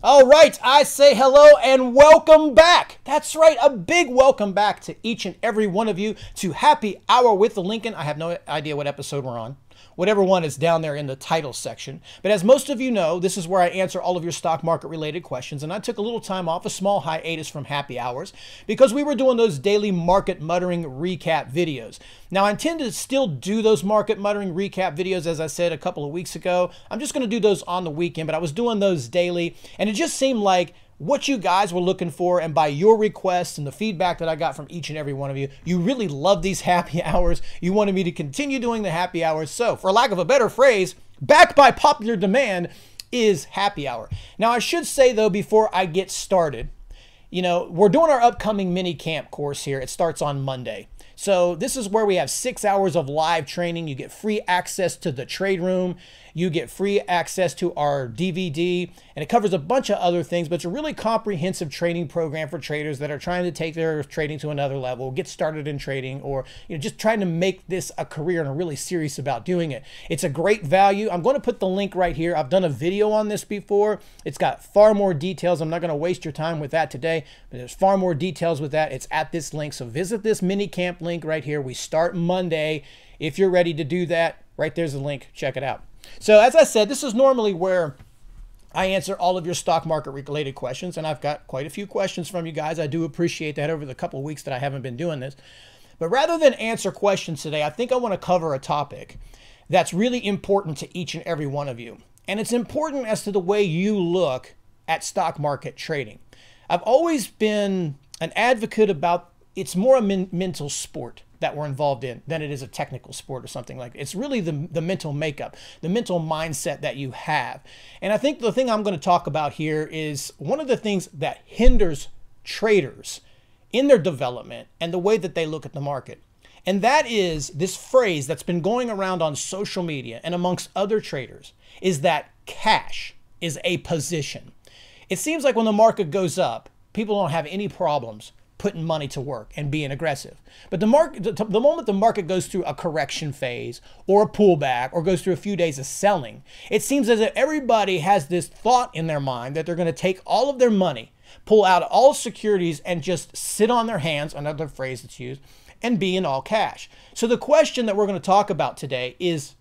All right, I say hello and welcome back. That's right, a big welcome back to each and every one of you to Happy Hour with the Lincoln. I have no idea what episode we're on. Whatever one is down there in the title section. But as most of you know, this is where I answer all of your stock market related questions. And I took a little time off, a small hiatus from Happy Hours, because we were doing those daily market muttering recap videos. Now, I intend to still do those market muttering recap videos, as I said a couple of weeks ago. I'm just going to do those on the weekend, but I was doing those daily. And it just seemed like what you guys were looking for, and by your requests and the feedback that I got from each and every one of you, you really love these happy hours. You wanted me to continue doing the happy hours. So, for lack of a better phrase, backed by popular demand is Happy Hour. Now, I should say, though, before I get started, we're doing our upcoming mini camp course here. It starts on Monday. So this is where we have 6 hours of live training. You get free access to the trade room. You get free access to our DVD, and it covers a bunch of other things, but it's a really comprehensive training program for traders that are trying to take their trading to another level, get started in trading, or just trying to make this a career and are really serious about doing it. It's a great value. I'm going to put the link right here. I've done a video on this before. It's got far more details. I'm not going to waste your time with that today, but there's far more details with that. It's at this link. So visit this mini camp link right here. We start Monday. If you're ready to do that, right there's the link. Check it out. So as I said, this is normally where I answer all of your stock market related questions, and I've got quite a few questions from you guys. I do appreciate that over the couple of weeks that I haven't been doing this. But rather than answer questions today, I think I want to cover a topic that's really important to each and every one of you. And it's important as to the way you look at stock market trading. I've always been an advocate about it's more a mental sport that we're involved in than it is a technical sport or something like that. It's really the mental makeup, the mental mindset that you have. And I think the thing I'm going to talk about here is one of the things that hinders traders in their development and the way that they look at the market. And that is this phrase that's been going around on social media and amongst other traders, is that cash is a position. It seems like when the market goes up, people don't have any problems putting money to work and being aggressive. But the moment the market goes through a correction phase or a pullback or goes through a few days of selling, it seems as if everybody has this thought in their mind that they're going to take all of their money, pull out all securities, and just sit on their hands, another phrase that's used, and be in all cash. So the question that we're going to talk about today is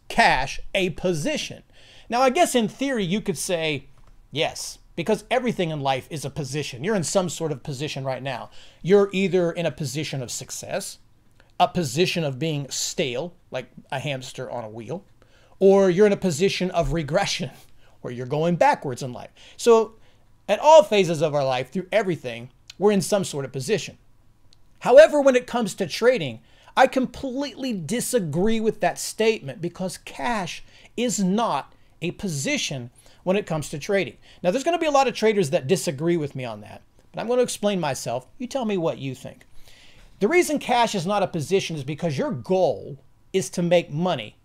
cash a position? Now, I guess in theory you could say yes, because everything in life is a position. You're in some sort of position right now. You're either in a position of success, a position of being stale, like a hamster on a wheel, or you're in a position of regression, where you're going backwards in life. So at all phases of our life, through everything, we're in some sort of position. However, when it comes to trading, I completely disagree with that statement, because cash is not a position when it comes to trading. Now, there's going to be a lot of traders that disagree with me on that, but I'm going to explain myself. You tell me what you think. The reason cash is not a position is because your goal is to make money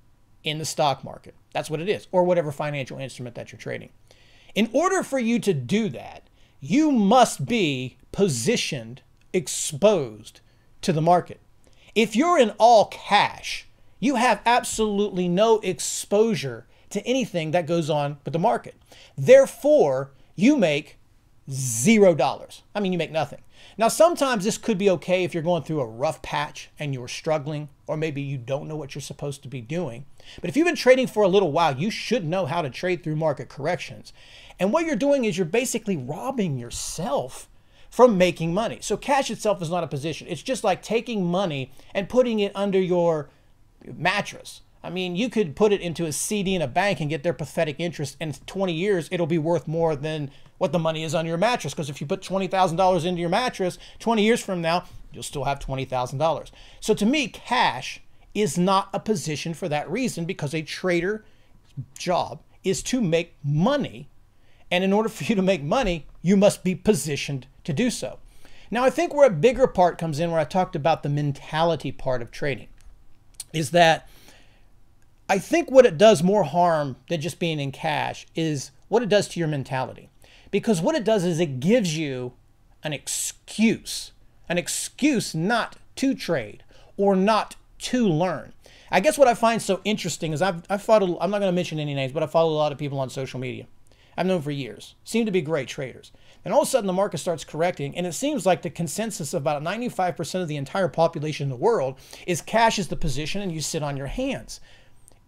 in the stock market. That's what it is, or whatever financial instrument that you're trading. In order for you to do that, you must be positioned, exposed to the market. If you're in all cash, you have absolutely no exposure to anything that goes on with the market. Therefore, you make $0. I mean, you make nothing. Now, sometimes this could be okay if you're going through a rough patch and you're struggling, or maybe you don't know what you're supposed to be doing. But if you've been trading for a little while, you should know how to trade through market corrections. And what you're doing is you're basically robbing yourself from making money. So cash itself is not a position. It's just like taking money and putting it under your mattress. I mean, you could put it into a CD in a bank and get their pathetic interest. In 20 years, it'll be worth more than what the money is on your mattress. Because if you put $20,000 into your mattress, 20 years from now, you'll still have $20,000. So to me, cash is not a position for that reason, because a trader's job is to make money. And in order for you to make money, you must be positioned to do so. Now, I think where a bigger part comes in, where I talked about the mentality part of trading, is that I think what it does more harm than just being in cash is what it does to your mentality. Because what it does is it gives you an excuse not to trade or not to learn. I guess what I find so interesting is I'm not going to mention any names, but I follow a lot of people on social media. I've known for years, seem to be great traders. And all of a sudden the market starts correcting, and it seems like the consensus of about 95% of the entire population in the world is cash is the position and you sit on your hands.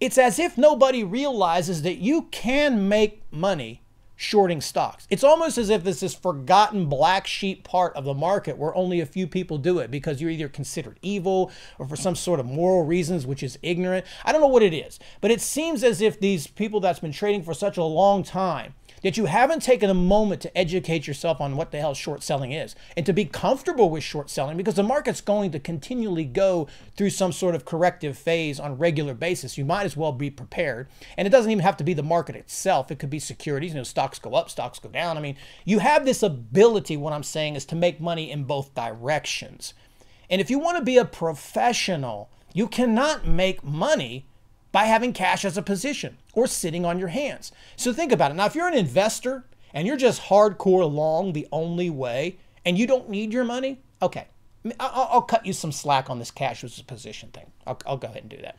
It's as if nobody realizes that you can make money shorting stocks. It's almost as if this is forgotten black sheep part of the market where only a few people do it because you're either considered evil or for some sort of moral reasons, which is ignorant. I don't know what it is, but it seems as if these people that's been trading for such a long time that you haven't taken a moment to educate yourself on what the hell short selling is and to be comfortable with short selling, because the market's going to continually go through some sort of corrective phase on a regular basis. You might as well be prepared. And it doesn't even have to be the market itself. It could be securities. You know, stocks go up, stocks go down. I mean, you have this ability, what I'm saying, is to make money in both directions. And if you want to be a professional, you cannot make money by having cash as a position or sitting on your hands. So think about it. Now, if you're an investor and you're just hardcore long the only way and you don't need your money, okay, I'll cut you some slack on this cash as a position thing. I'll go ahead and do that.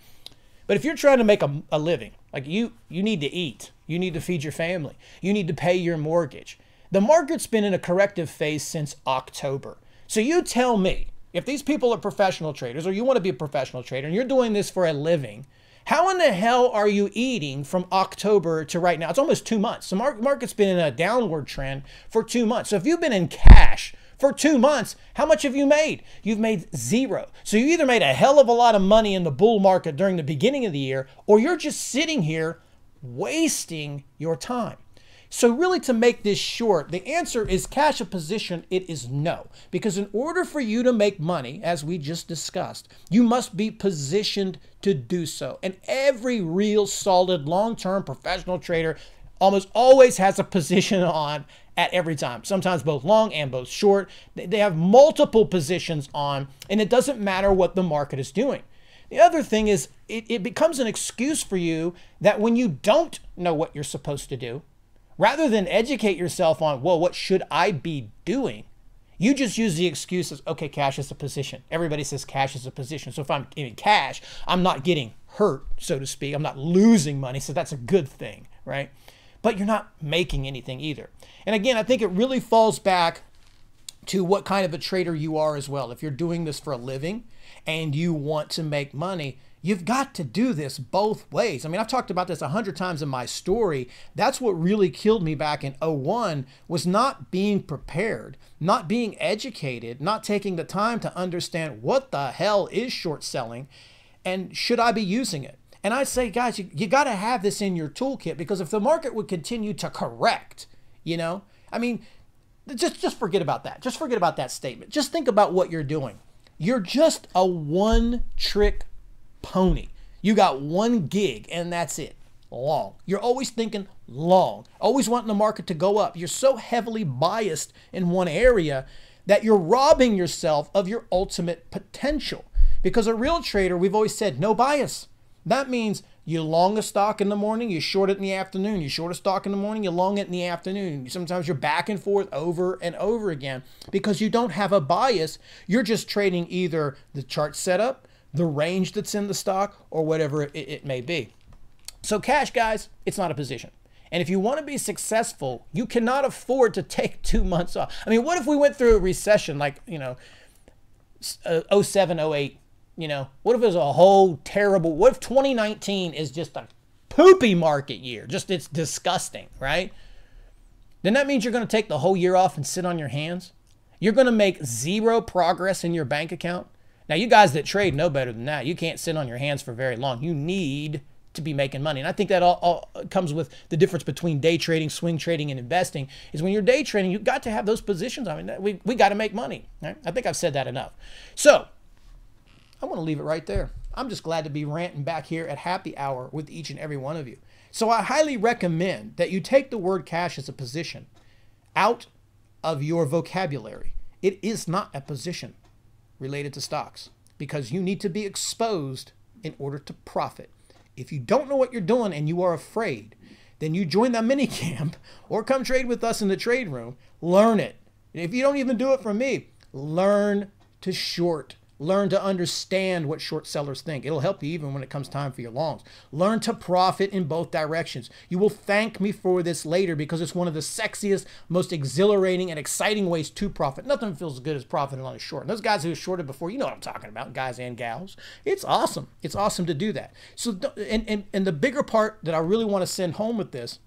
But if you're trying to make a living, like you need to eat, you need to feed your family, you need to pay your mortgage. The market's been in a corrective phase since October. So you tell me, if these people are professional traders or you want to be a professional trader and you're doing this for a living, how in the hell are you eating from October to right now? It's almost 2 months. The market's been in a downward trend for 2 months. So if you've been in cash for 2 months, how much have you made? You've made zero. So you either made a hell of a lot of money in the bull market during the beginning of the year, or you're just sitting here wasting your time. So really, to make this short, the answer is cash a position. It is no. Because in order for you to make money, as we just discussed, you must be positioned to do so. And every real solid long-term professional trader almost always has a position on at every time. Sometimes both long and both short. They have multiple positions on, and it doesn't matter what the market is doing. The other thing is it becomes an excuse for you that when you don't know what you're supposed to do, rather than educate yourself on, well, what should I be doing? You just use the excuses, okay, cash is a position. Everybody says cash is a position. So if I'm in cash, I'm not getting hurt, so to speak. I'm not losing money, so that's a good thing, right? But you're not making anything either. And again, I think it really falls back to what kind of a trader you are as well. If you're doing this for a living and you want to make money, you've got to do this both ways. I mean, I've talked about this 100 times in my story. That's what really killed me back in 01, was not being prepared, not being educated, not taking the time to understand what the hell is short selling and should I be using it. And I say, guys, you got to have this in your toolkit, because if the market would continue to correct, you know, I mean, just forget about that. Just forget about that statement. Just think about what you're doing. You're just a one-trick pony. You got one gig and that's it. Long. You're always thinking long, always wanting the market to go up. You're so heavily biased in one area that you're robbing yourself of your ultimate potential. Because a real trader, we've always said, no bias. That means you long a stock in the morning, you short it in the afternoon. You short a stock in the morning, you long it in the afternoon. Sometimes you're back and forth over and over again because you don't have a bias. You're just trading either the chart setup, the range that's in the stock, or whatever it may be. So cash, guys, it's not a position. And if you want to be successful, you cannot afford to take 2 months off. I mean, what if we went through a recession like, you know, 07, 08? You know, what if it was a whole terrible, what if 2019 is just a poopy market year? Just, it's disgusting, right? Then that means you're going to take the whole year off and sit on your hands. You're going to make zero progress in your bank account. Now, you guys that trade know better than that. You can't sit on your hands for very long. You need to be making money. And I think that all comes with the difference between day trading, swing trading, and investing, is when you're day trading, you've got to have those positions. I mean, we got to make money, right? I think I've said that enough. So I want to leave it right there. I'm just glad to be ranting back here at happy hour with each and every one of you. So I highly recommend that you take the word cash as a position out of your vocabulary. It is not a position related to stocks, because you need to be exposed in order to profit. If you don't know what you're doing and you are afraid, then you join the mini camp or come trade with us in the trade room. Learn it. And if you don't even do it from me, learn to short. Learn to understand what short sellers think. It'll help you even when it comes time for your longs. Learn to profit in both directions. You will thank me for this later because it's one of the sexiest, most exhilarating, and exciting ways to profit. Nothing feels as good as profiting on a short. And those guys who have shorted before, you know what I'm talking about, guys and gals. It's awesome. It's awesome to do that. So, and the bigger part that I really want to send home with this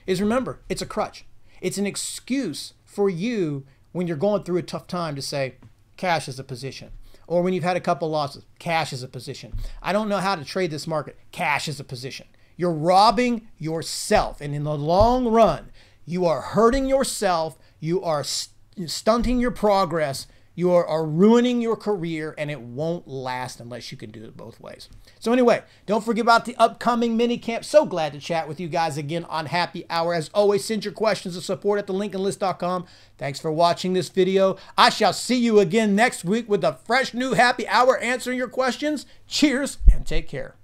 is, remember, it's a crutch. It's an excuse for you when you're going through a tough time to say, cash is a position. Or when you've had a couple losses, cash is a position. I don't know how to trade this market, cash is a position. You're robbing yourself. And in the long run, you are hurting yourself. You are stunting your progress. You are ruining your career, and it won't last unless you can do it both ways. So anyway, don't forget about the upcoming mini camp. So glad to chat with you guys again on Happy Hour. As always, send your questions to support@thelincolnlist.com. Thanks for watching this video. I shall see you again next week with a fresh new Happy Hour answering your questions. Cheers and take care.